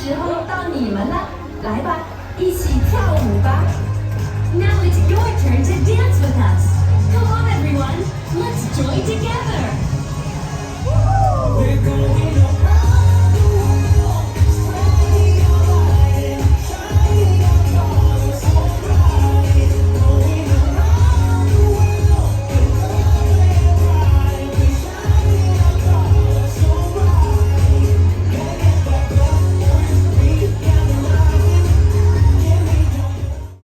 时候到你们了，来吧，一起跳舞吧。Now it's your turn to dance with us. Come on, everyone. Let's join together.